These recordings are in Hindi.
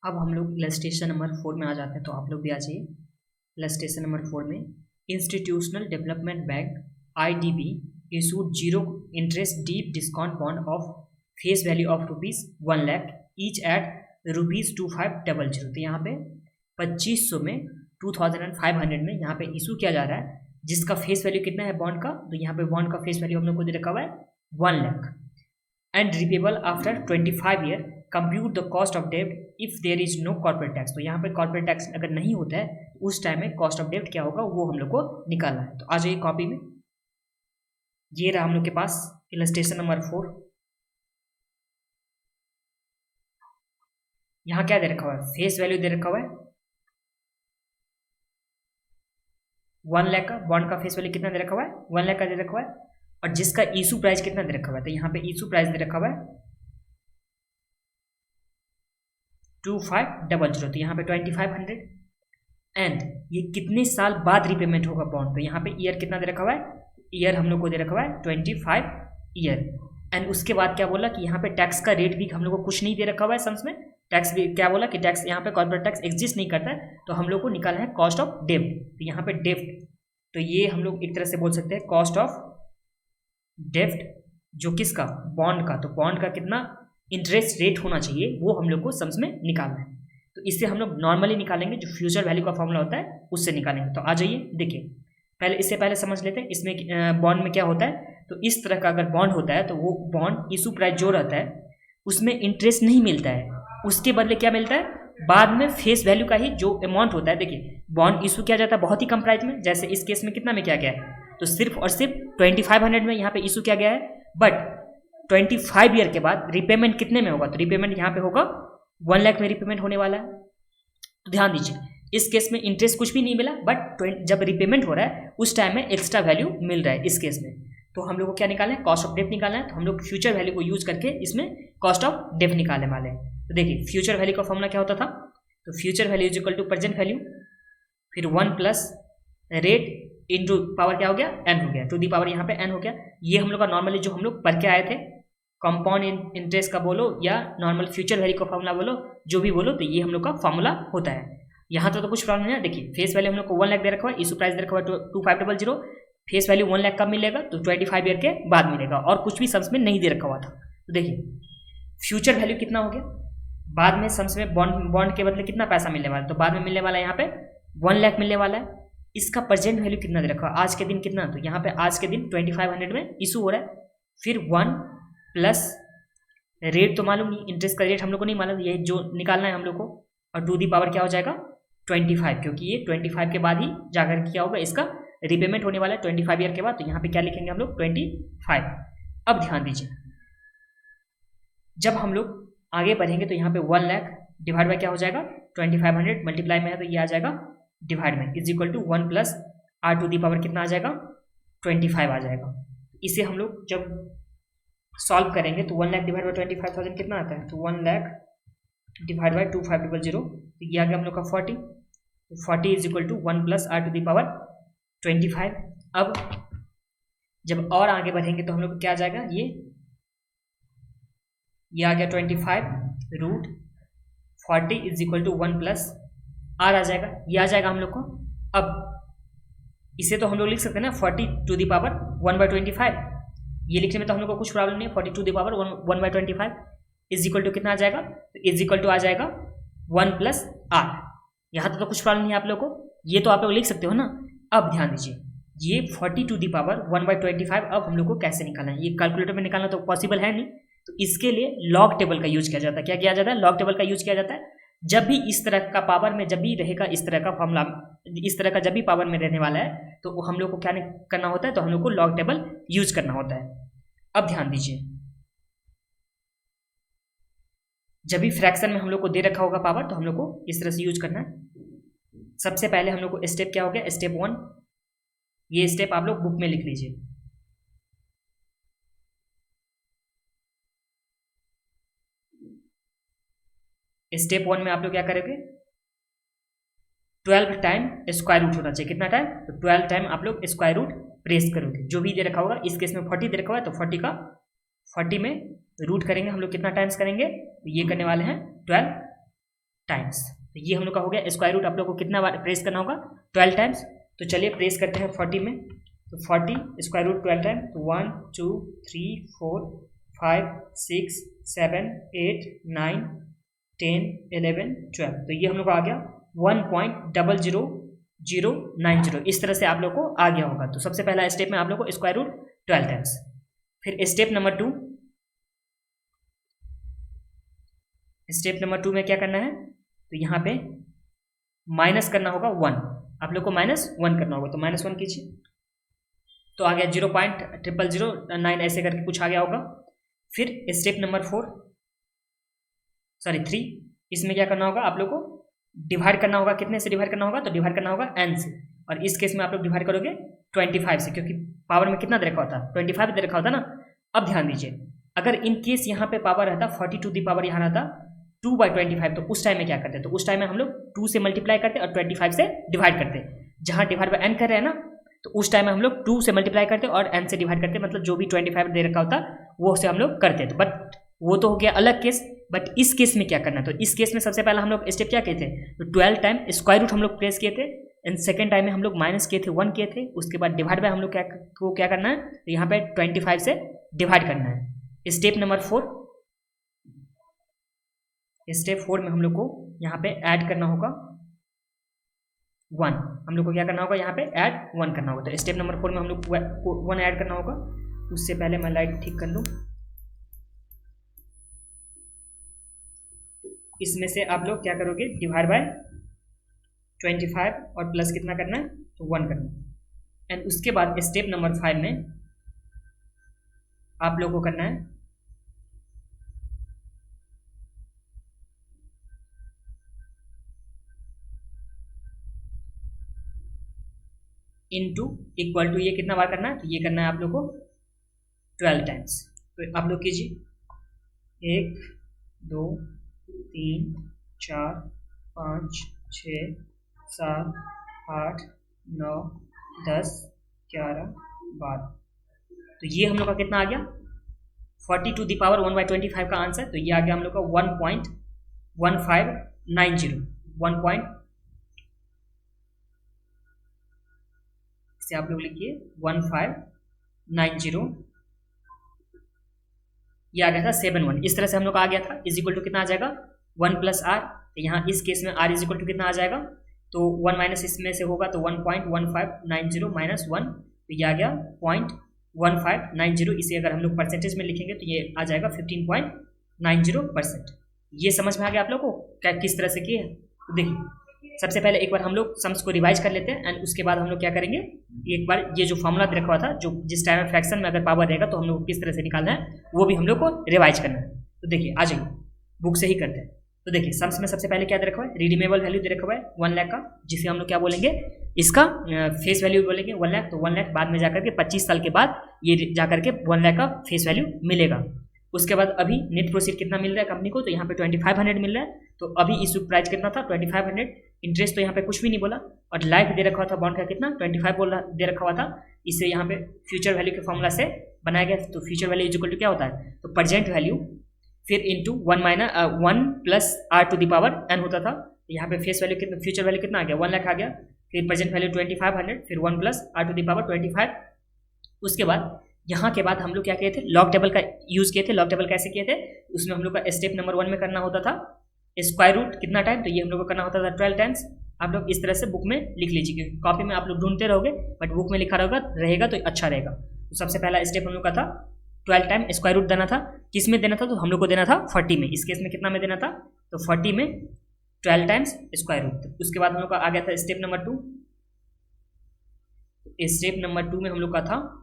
अब हम लोग इलस्ट्रेशन नंबर 4 में आ जाते हैं, तो आप लोग भी आ जाइए। इलस्ट्रेशन नंबर 4 में institutional development bank IDB issued zero interest deep discount bond of face value of ₹1 lakh each eight ₹2500। तो यहाँ पे 2500 में 2500 में यहाँ पे इशू किया जा रहा है, जिसका फेस वैल्यू कितना है बॉन्ड का। तो यहाँ पे बॉन्ड का फेस वैल्यू हम लोग को दे रखा हुआ है 1 lakh and repayable after 25 year. Compute the cost of डेब्ट if there is no corporate tax. तो यहाँ पे कॉर्पोरेट टैक्स अगर नहीं होता है तो उस टाइम में कॉस्ट ऑफ डेब्ट क्या होगा वो हम लोग को निकालना है। तो आ जाइए कॉपी में, ये रहा हम लोग के पास इलस्ट्रेशन नंबर 4। यहाँ क्या दे रखा हुआ है, फेस वैल्यू दे रखा हुआ है 1 लाख का। बॉन्ड का फेस वैल्यू कितना दे रखा हुआ है 1 लाख का दे रखा हुआ है, और जिसका इशू प्राइस कितना दे रखा हुआ है। तो यहाँ पे इशू प्राइस दे रखा हुआ है 2500। तो यहाँ पे 2500 एंड ये कितने साल बाद रिपेमेंट होगा बॉन्ड। तो यहाँ पे ईयर कितना दे रखा हुआ है, ईयर हम लोग को दे रखा हुआ है 25 ईयर। एंड उसके बाद क्या बोला कि यहाँ पे टैक्स का रेट भी हम लोग को कुछ नहीं दे रखा हुआ है सम्स में। टैक्स भी क्या बोला कि टैक्स यहाँ पे कॉर्पोरेट टैक्स एग्जिस्ट नहीं करता है, तो हम लोग को निकालना है कॉस्ट ऑफ डेब्ट। तो यहाँ पे डेब्ट, तो ये हम लोग एक तरह से बोल सकते हैं कॉस्ट ऑफ डेब्ट, जो किसका, बॉन्ड का। तो बॉन्ड का कितना इंटरेस्ट रेट होना चाहिए वो हम लोग को सम्स में निकालना है। तो इससे हम लोग नॉर्मली निकालेंगे, जो फ्यूचर वैल्यू का फॉर्मूला होता है उससे निकालेंगे। तो आ जाइए देखिए, पहले इससे पहले समझ लेते हैं इसमें बॉन्ड में क्या होता है। तो इस तरह का अगर बॉन्ड होता है तो वो बॉन्ड इशू प्राइस जो रहता है उसमें इंटरेस्ट नहीं मिलता है, उसके बदले क्या मिलता है, बाद में फेस वैल्यू का ही जो अमाउंट होता है। देखिए बॉन्ड इशू किया जाता है बहुत ही कम प्राइस में, जैसे इस केस में कितना में किया गया है, तो सिर्फ और सिर्फ 2500 में यहाँ पे इशू किया गया है। बट 25 ईयर के बाद रिपेमेंट कितने में होगा, तो रिपेमेंट यहाँ पे होगा 1 लाख में रिपेमेंट होने वाला है। तो ध्यान दीजिए इस केस में इंटरेस्ट कुछ भी नहीं मिला, बट जब रिपेमेंट हो रहा है उस टाइम में एक्स्ट्रा वैल्यू मिल रहा है इस केस में। तो हम लोग को क्या निकालना है, कॉस्ट ऑफ डेब्ट निकालना है। तो हम लोग फ्यूचर वैल्यू को यूज करके इसमें कॉस्ट ऑफ डेब्ट निकालने वाले हैं। तो देखिए फ्यूचर वैल्यू का फॉर्मूला क्या होता था, तो future value is equal to present value, फिर 1 प्लस रेट इंटू पावर क्या हो गया n हो गया, टू दी पावर यहाँ पे n हो गया। ये हम लोग का नॉर्मली जो हम लोग पढ़ के आए थे, कंपाउंड इंटरेस्ट का बोलो या नॉर्मल फ्यूचर वैल्यू का फॉर्मूला बोलो, जो भी बोलो, तो ये हम लोग का फॉर्मूला होता है। यहाँ तो कुछ प्रॉब्लम नहीं है। देखिए फेस वैल्यू हम लोग को 1 लाख दे रखा हुआ है, इशू प्राइस दे रखा हुआ है 2500। फेस वैल्यू 1 लाख कब मिलेगा, तो 25 ईयर के बाद मिलेगा, और कुछ भी सम्स में नहीं दे रखा हुआ था। तो देखिए फ्यूचर वैल्यू कितना हो गया, बाद में सम्स में बॉन्ड के बदले कितना पैसा मिलने वाला है, तो बाद में मिलने वाला है यहाँ पे 1 लाख मिलने वाला है। इसका प्रेजेंट वैल्यू कितना दे रखा है, आज के दिन कितना, तो यहाँ पे आज के दिन 2500 में इशू हो रहा है। फिर 1 प्लस रेट तो मालूम नहीं, इंटरेस्ट का रेट हम लोग को नहीं मालूम, ये जो निकालना है हम लोग को, और टू दी पावर क्या हो जाएगा 25, क्योंकि ये 25 के बाद ही जाकर क्या होगा, इसका रिपेमेंट होने वाला है 25 ईयर के बाद। तो यहाँ पे क्या लिखेंगे हम लोग 25। अब ध्यान दीजिए जब हम लोग आगे बढ़ेंगे तो यहाँ पे 1 लाख डिवाइड बाय क्या हो जाएगा 2500, मल्टीप्लाई में है तो ये आ जाएगा डिवाइड में, is equal to 1 plus R to the power कितना आ जाएगा 25 आ जाएगा। इसे हम लोग जब सॉल्व करेंगे तो 1 लाख डिवाइड बाय 25,000 कितना आता है, तो 1 लाख डिवाइड बाय 2500, तो ये आ गया हम लोग का 40। तो 40 is equal to 1 plus R to the power 25। अब जब और आगे बढ़ेंगे तो हम लोग को क्या आ जाएगा, ये आ गया 25 root 40 is equal to 1 plus R आ जाएगा, ये आ जाएगा हम लोग को। अब इसे तो हम लोग लिख सकते हैं ना 40 टू दी पावर 1/25, ये लिखने में तो हम लोग को कुछ प्रॉब्लम नहीं है। 40 to the power 1/25 is equal to कितना आ जाएगा, तो इज इक्वल टू आ जाएगा 1 प्लस आर। यहाँ तो कुछ प्रॉब्लम नहीं है आप लोग को, ये तो आप लोग लिख सकते हो ना। अब ध्यान दीजिए ये 40 टू दी पावर 1/25 अब हम लोग को कैसे निकालना है, ये कैलकुलेटर में निकालना तो पॉसिबल है नहीं, तो इसके लिए लॉग टेबल का यूज किया जाता है। क्या किया जाता है, लॉग टेबल का यूज किया जाता है। जब भी इस तरह का पावर में जब भी रहेगा, इस तरह का फॉर्मूला इस तरह का जब भी पावर में रहने वाला है, तो हम लोग को क्या करना होता है, तो हम लोग को लॉग टेबल यूज करना होता है। अब ध्यान दीजिए जब भी फ्रैक्शन में हम लोग को दे रखा होगा पावर, तो हम लोग को इस तरह से यूज करना है। सबसे पहले हम लोग को स्टेप क्या हो गया, स्टेप 1, ये स्टेप आप लोग बुक में लिख लीजिए। स्टेप 1 में आप लोग क्या करेंगे, 12 टाइम स्क्वायर रूट होना चाहिए। कितना टाइम, तो 12 टाइम आप लोग स्क्वायर रूट प्रेस करोगे, जो भी दे रखा होगा। इस केस में 40 दे रखा हुआ है, तो 40 में रूट करेंगे हम लोग, कितना टाइम्स करेंगे, तो ये करने वाले हैं 12। टाइम्स। तो ये हम लोग का हो गया स्क्वायर रूट। आप लोग को कितना बार प्रेस करना होगा? 12 टाइम्स। तो चलिए प्रेस करते हैं 40 में। तो 40 स्क्वायर रूट 12 टाइम, तो 1 2 3 4 5 6 7 8 9 10 11 12। तो ये हम लोग को आ गया 1.00090। इस तरह से आप लोग को आ गया होगा। तो सबसे पहला स्टेप में आप लोग को स्क्वायर रूट 12 टाइम्स। फिर स्टेप नंबर 2, स्टेप नंबर 2 में क्या करना है? तो यहाँ पे माइनस करना होगा 1। आप लोग को -1 करना होगा। तो -1 कीजिए, तो आ गया 0.0009 ऐसे करके कुछ आ गया होगा। फिर स्टेप नंबर 3, इसमें क्या करना होगा? आप लोग को डिवाइड करना होगा। कितने से डिवाइड करना होगा? तो डिवाइड करना होगा n से। और इस केस में आप लोग डिवाइड करोगे 25 से, क्योंकि पावर में कितना दे रखा होता? 25 दे रखा होता ना। अब ध्यान दीजिए, अगर इन केस यहाँ पे पावर रहता 40 टू दी पावर यहाँ रहता 2/25, तो उस टाइम में क्या करते? तो उस टाइम में हम लोग 2 से मल्टीप्लाई करते और 25 से डिवाइड करते। जहाँ डिवाइड बाय n कर रहे हैं ना, तो उस टाइम में हम लोग 2 से मल्टीप्लाई करते और n से डिवाइड करते, मतलब जो भी 25 दे रखा होता वो से हम लोग करते। तो बट वो तो हो गया अलग केस। बट इस केस में क्या करना है? तो इस केस में सबसे पहला हम लोग स्टेप क्या किए थे? तो 12 टाइम स्क्वायर रूट हम लोग प्रेस किए थे, एंड सेकेंड टाइम में हम लोग माइनस किए थे 1 किए थे। उसके बाद डिवाइड बाय हम लोग क्या करना है? तो यहाँ पे 25 से डिवाइड करना है। स्टेप नंबर 4, स्टेप 4 में हम लोग को यहाँ पे ऐड करना होगा 1। हम लोग को क्या करना होगा? यहाँ पे ऐड 1 करना होगा। तो स्टेप नंबर 4 में हम लोग को 1 ऐड करना होगा। उससे पहले मैं लाइट ठीक कर लूँ। इसमें से आप लोग क्या करोगे? डिवाइड बाय 25 और प्लस कितना करना है? तो 1 करना है। एंड उसके बाद स्टेप नंबर 5 में आप लोग को करना है इनटू इक्वल टू, ये कितना बार करना है? तो ये करना है आप लोग को 12 टाइम्स। तो आप लोग कीजिए 1 2 3 4 5 6 7 8 9 10 11 12। तो ये हम लोग का कितना आ गया? 40 टू दी पावर 1/25 का आंसर। तो ये आ गया हम लोग का 1.1590। इसे आप लोग लिखिए 1590। ये आ गया था 71। इस तरह से हम लोग का आ गया था। इज इक्वल टू कितना आ जाएगा? 1 + r। तो यहाँ इस केस में r इज इक्वल टू कितना आ जाएगा? तो 1 माइनस इसमें से होगा, तो 1.1590 - 1। तो ये आ गया 0.1590। इसे अगर हम लोग परसेंटेज में लिखेंगे तो ये आ जाएगा 15.90%। ये समझ में आ गया आप लोग को क्या किस तरह से किए? तो देखिए, सबसे पहले एक बार हम लोग सम्स को रिवाइज कर लेते हैं, एंड उसके बाद हम लोग क्या करेंगे? एक बार ये जो फॉर्मूला दे रखा हुआ था, जो जिस टाइम फ्रैक्शन में अगर पावर रहेगा तो हम लोग को किस तरह से निकालना है, वो भी हम लोग को रिवाइज करना है। तो देखिए, आ जाइए बुक से ही करते हैं। तो देखिए, सम्स में सबसे पहले क्या दे रखा हुआ है? रिडीमेबल वैल्यू दे रखा हुआ है 1 लाख का, जिसे हम लोग क्या बोलेंगे? इसका फेस वैल्यू बोलेंगे 1 लाख। तो 1 लाख बाद में जाकर के 25 साल के बाद ये जाकर के 1 लाख का फेस वैल्यू मिलेगा। उसके बाद अभी नेट प्रोसीड कितना मिल रहा है कंपनी को? तो यहाँ पे 2500 मिल रहा है। तो अभी इशू प्राइस कितना था? 2500। इंटरेस्ट तो यहाँ पे कुछ भी नहीं बोला, और लाइफ दे रखा हुआ था बॉन्ड का कितना? 25 बोल रहा दे रखा हुआ था। इसे यहाँ पे फ्यूचर वैल्यू के फॉर्मूला से बनाया गया। तो future value is equal to क्या होता है? तो प्रेजेंट वैल्यू फिर इंटू 1 + r⁴ n होता था। यहाँ पे फेस वैल्यू कितना, फ्यूचर वैल्यू कितना आ गया? 1 लाख आ गया। फिर प्रेजेंट वैल्यू 2500, फिर 1 + r⁴ 25। उसके बाद यहाँ के बाद हम लोग क्या किए थे? लॉग टेबल का यूज़ किए थे। लॉग टेबल कैसे किए थे? उसमें हम लोग का स्टेप नंबर 1 में करना होता था स्क्वायर रूट कितना टाइम? तो ये हम लोग को करना होता था 12 टाइम्स। आप लोग इस तरह से बुक में लिख लीजिए, क्योंकि कॉपी में आप लोग ढूंढते रहोगे, बट बुक में लिखा रहेगा तो अच्छा रहेगा। तो सबसे पहला स्टेप हम लोग का था 12 टाइम स्क्वायर रूट देना था। किस में देना था? तो हम लोग को देना था 40 में। इस केस में कितना में देना था? तो 40 में 12 टाइम्स स्क्वायर रूट। उसके बाद हम लोग का आ गया था स्टेप नंबर 2। स्टेप नंबर 2 में हम लोग का था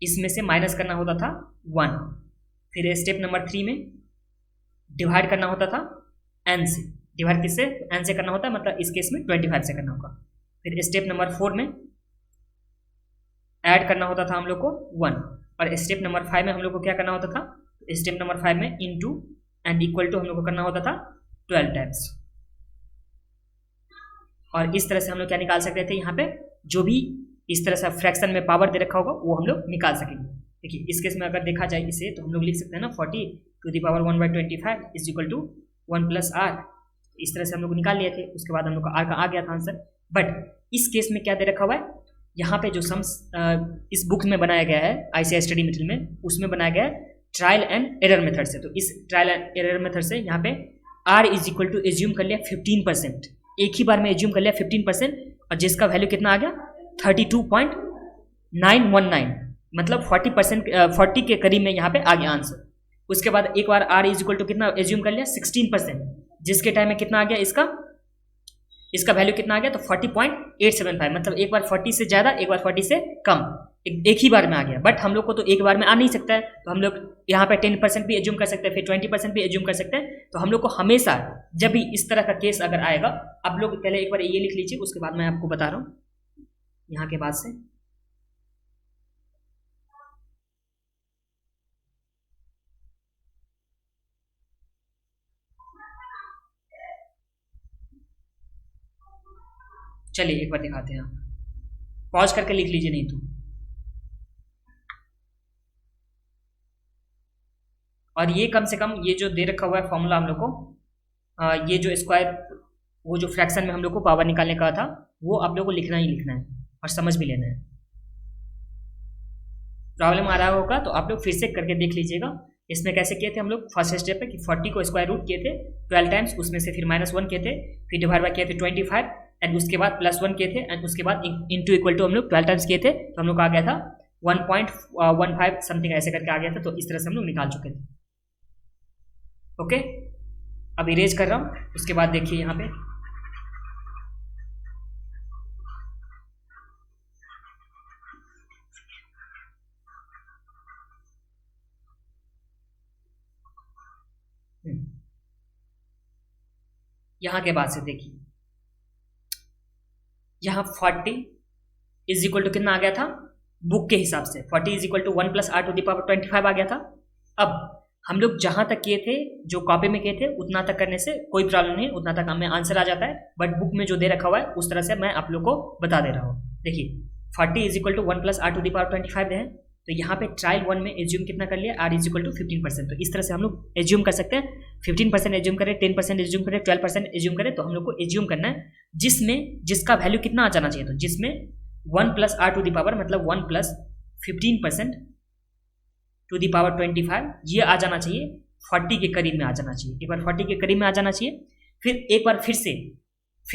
इसमें से माइनस करना होता था 1। फिर स्टेप नंबर 3 में डिवाइड करना होता था n से। डिवाइड किससे? n से करना होता है, मतलब इस केस में 25 से करना होगा। फिर स्टेप नंबर 4 में ऐड करना होता था हम लोग को 1। और स्टेप नंबर 5 में हम लोग को क्या करना होता था? स्टेप नंबर 5 में इनटू एंड इक्वल टू हम लोग को करना होता था 12 टाइम्स। और इस तरह से हम लोग क्या निकाल सकते थे? यहाँ पे जो भी इस तरह से फ्रैक्शन में पावर दे रखा होगा वो हम लोग निकाल सकेंगे। देखिए, इस केस में अगर देखा जाए इसे, तो हम लोग लिख सकते हैं ना 40 to the power 1/25 is equal to 1 plus R, इस तरह से हम लोग निकाल लिए थे। उसके बाद हम लोग का आर का आ गया था आंसर। बट इस केस में क्या दे रखा हुआ है, यहाँ पे जो सम्स इस बुक में बनाया गया है ICI स्टडी मटेरियल में, उसमें बनाया गया है ट्रायल एंड एरर मेथड से। तो इस ट्रायल एंड एरर मेथड से यहाँ पे R is equal to assume कर लिया 15%, एक ही बार में एज्यूम कर लिया 15%, और जिसका वैल्यू कितना आ गया 32.919, मतलब 40% के करीब में यहाँ पे आ गया आंसर। उसके बाद एक बार आर इज इक्वल टू कितना एज्यूम कर लिया 16%, जिसके टाइम में कितना आ गया इसका वैल्यू कितना आ गया, तो 40.875, मतलब एक बार 40 से ज़्यादा, एक बार 40 से कम, एक ही बार में आ गया। बट हम लोग को तो एक बार में आ नहीं सकता है, तो हम लोग यहाँ पे 10% भी एज्यूम कर सकते हैं, फिर 20% भी एज्यूम कर सकते हैं। तो हम लोग को हमेशा जब भी इस तरह का केस अगर आएगा, आप लोग पहले एक बार ये लिख लीजिए, उसके बाद मैं आपको बता रहा हूँ यहाँ के बाद से। चलिए एक बार दिखाते हैं, आप पॉज करके लिख लीजिए नहीं तो। और ये कम से कम ये जो दे रखा हुआ है फॉर्मूला हम लोग को, ये जो स्क्वायर, वो जो फ्रैक्शन में हम लोग को पावर निकालने का था, वो आप लोग को लिखना ही लिखना है और समझ भी लेना है। प्रॉब्लम आ रहा होगा तो आप लोग फिर से करके देख लीजिएगा। इसमें कैसे किए थे हम लोग, फर्स्ट स्टेप पे कि 40 को स्क्वायर रूट किए थे 12 टाइम्स, उसमें से फिर -1 किए थे, फिर डिवाइड बाय किए थे 25, एंड उसके बाद +1 किए थे, एंड उसके बाद इंटू इक्वल टू हम लोग 12 टाइम्स किए थे, तो हम लोग का आ गया था 1.15 समथिंग ऐसे करके आ गया था। तो इस तरह से हम लोग निकाल चुके थे। ओके, अब इरेज कर रहा हूँ। उसके बाद देखिए यहाँ पे यहाँ के बाद से देखिए, यहाँ 40 इज इक्वल टू कितना आ गया था बुक के हिसाब से, 40 is equal to 1 plus R to the power 25 आ गया था। अब हम लोग जहां तक किए थे, जो कॉपी में किए थे, उतना तक करने से कोई प्रॉब्लम नहीं, उतना तक हमें आंसर आ जाता है। बट बुक में जो दे रखा हुआ है उस तरह से मैं आप लोग को बता दे रहा हूँ। देखिए 40 is equal to 1 plus R to the power 25 है, तो यहाँ पे ट्रायल 1 में एज्यूम कितना कर लिया, आर इज इक्वल टू 15%। तो इस तरह से हम लोग एज्यूम कर सकते हैं, 15% एज्यूम करें, 10% एज्यूम करें, 12% एज्यूम करें, तो हम लोग को एज्यूम करना है जिसका वैल्यू कितना आ जाना चाहिए, तो जिसमें 1 plus R to the power मतलब 1 प्लस 15% टू द पावर 25 ये आ जाना चाहिए, 40 के करीब में आ जाना चाहिए। एक बार 40 के करीब में आ जाना चाहिए, फिर एक बार फिर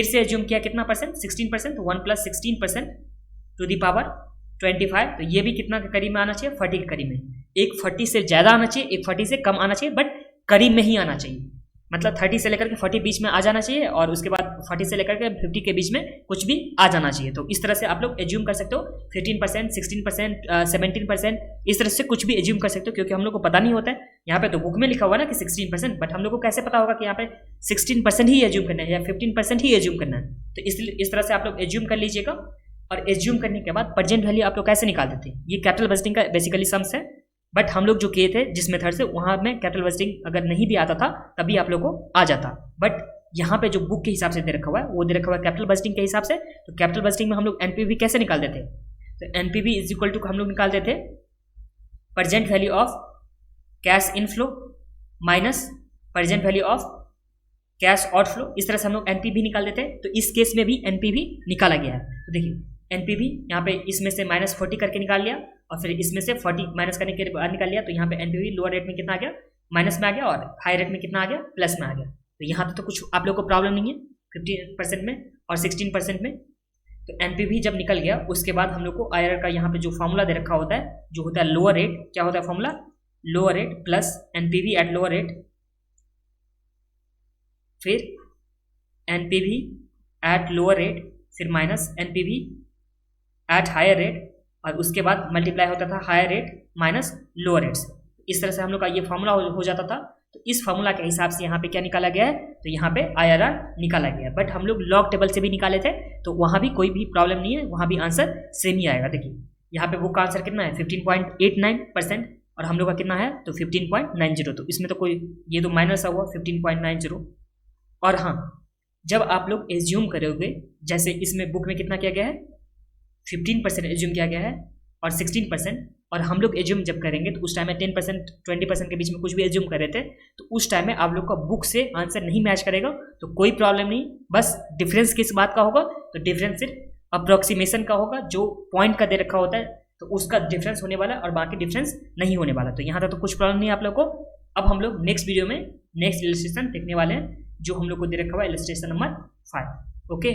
से एज्यूम किया कितना परसेंट, 16%, तो 1 प्लस 16% टू द पावर 25, तो ये भी कितना के करीब में आना चाहिए, 40 के करीब में। एक 40 से ज़्यादा आना चाहिए, एक 40 से कम आना चाहिए, बट करीब में ही आना चाहिए, मतलब 30 से लेकर के 40 बीच में आ जाना चाहिए, और उसके बाद 40 से लेकर के 50 के बीच में कुछ भी आ जाना चाहिए। तो इस तरह से आप लोग एज्यूम कर सकते हो, 15%, 16%, 17%, इस तरह से कुछ भी एज्यूम कर सकते हो, क्योंकि हम लोग को पता नहीं होता है। यहाँ पे तो बुक में लिखा हुआ है ना कि 16%, बट हम लोग को कैसे पता होगा कि यहाँ पे 16% ही एज्यूम करना है या 15% ही एज्यूम करना है। तो इस तरह से आप लोग एज्यूम कर लीजिएगा, और एज्यूम करने के बाद प्रेजेंट वैल्यू आप लोग कैसे निकाल देते हैं, ये कैपिटल बजटिंग का बेसिकली सम्स है। बट हम लोग जो किए थे जिस मेथड से, वहाँ में कैपिटल बजटिंग अगर नहीं भी आता था तभी आप लोग को आ जाता। बट यहाँ पे जो बुक के हिसाब से दे रखा हुआ है, वो दे रखा हुआ है कैपिटल बजटिंग के हिसाब से। तो कैपिटल बजटिंग में हम लोग एनपीवी कैसे निकाल देते, तो एनपीवी इज इक्वल टू हम लोग निकाल देते present value of cash inflow minus present value of cash outflow. इस तरह से हम लोग एनपीवी निकाल देते हैं। तो इस केस में भी एनपीवी निकाला गया है। तो देखिए एनपीवी यहाँ पे इसमें से -40 करके निकाल लिया, और फिर इसमें से 40 माइनस करने के बाद निकाल लिया। तो यहाँ पे एनपीवी लोअर रेट में कितना आ गया, माइनस में आ गया, और हाई रेट में कितना आ गया, प्लस में आ गया। तो यहाँ पे तो कुछ आप लोग को प्रॉब्लम नहीं है 15% में और 16% में। तो एनपीवी जब निकल गया, उसके बाद हम लोग को आईआरआर का यहाँ पे जो फॉर्मूला दे रखा होता है, जो होता है लोअर रेट, क्या होता है formula, lower rate plus NPV at lower rate, फिर एनपीवी एट लोअर रेट, फिर minus NPV at higher rate, और उसके बाद मल्टीप्लाई होता था higher rate minus lower rate से। इस तरह से हम लोग का ये फॉर्मूला हो जाता था। तो इस फॉर्मूला के हिसाब से यहाँ पे क्या निकाला गया है, तो यहाँ पे आईआरआर निकाला गया है। बट हम लोग लॉग टेबल से भी निकाले थे, तो वहाँ भी कोई भी प्रॉब्लम नहीं है, वहाँ भी आंसर सेम ही आएगा। देखिए यहाँ पे बुक का आंसर कितना है 15.89%, और हम लोग का कितना है तो 15.90। तो इसमें तो कोई, ये तो माइनस हुआ 15.90। और हाँ, जब आप लोग एज्यूम करोगे, जैसे इसमें बुक में कितना किया गया है 15% एज्यूम किया गया है, और 16%, और हम लोग एज्यूम जब करेंगे तो उस टाइम में 10% 20% के बीच में कुछ भी एज्यूम कर रहे थे, तो उस टाइम में आप लोग का बुक से आंसर नहीं मैच करेगा तो कोई प्रॉब्लम नहीं, बस डिफरेंस किस बात का होगा, तो डिफरेंस सिर्फ अप्रोक्सीमेशन का होगा, जो पॉइंट का दे रखा होता है तो उसका डिफरेंस होने वाला है और बाकी डिफरेंस नहीं होने वाला। तो यहाँ तक तो कुछ प्रॉब्लम नहीं है आप लोग को। अब हम लोग नेक्स्ट वीडियो में नेक्स्ट इलस्ट्रेशन देखने वाले हैं, जो हम लोग को दे रखा हुआ है इलस्ट्रेशन नंबर 5। ओके,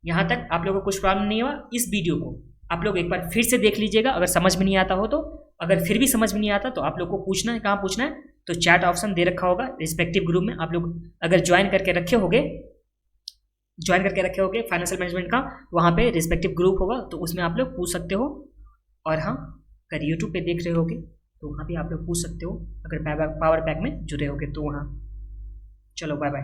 यहाँ तक आप लोगों को कुछ प्रॉब्लम नहीं हुआ। इस वीडियो को आप लोग एक बार फिर से देख लीजिएगा अगर समझ में नहीं आता हो तो। अगर फिर भी समझ में नहीं आता तो आप लोग को पूछना है, कहाँ पूछना है, तो चैट ऑप्शन दे रखा होगा रिस्पेक्टिव ग्रुप में। आप लोग अगर ज्वाइन करके रखे होगे फाइनेंशियल मैनेजमेंट का, वहाँ पे रिस्पेक्टिव ग्रुप होगा तो उसमें आप लोग पूछ सकते हो। और हाँ, अगर यूट्यूब पे देख रहे होगे तो वहाँ भी आप लोग पूछ सकते हो, अगर पावर पैक में जुड़े होगे तो वहाँ। चलो बाय बाय।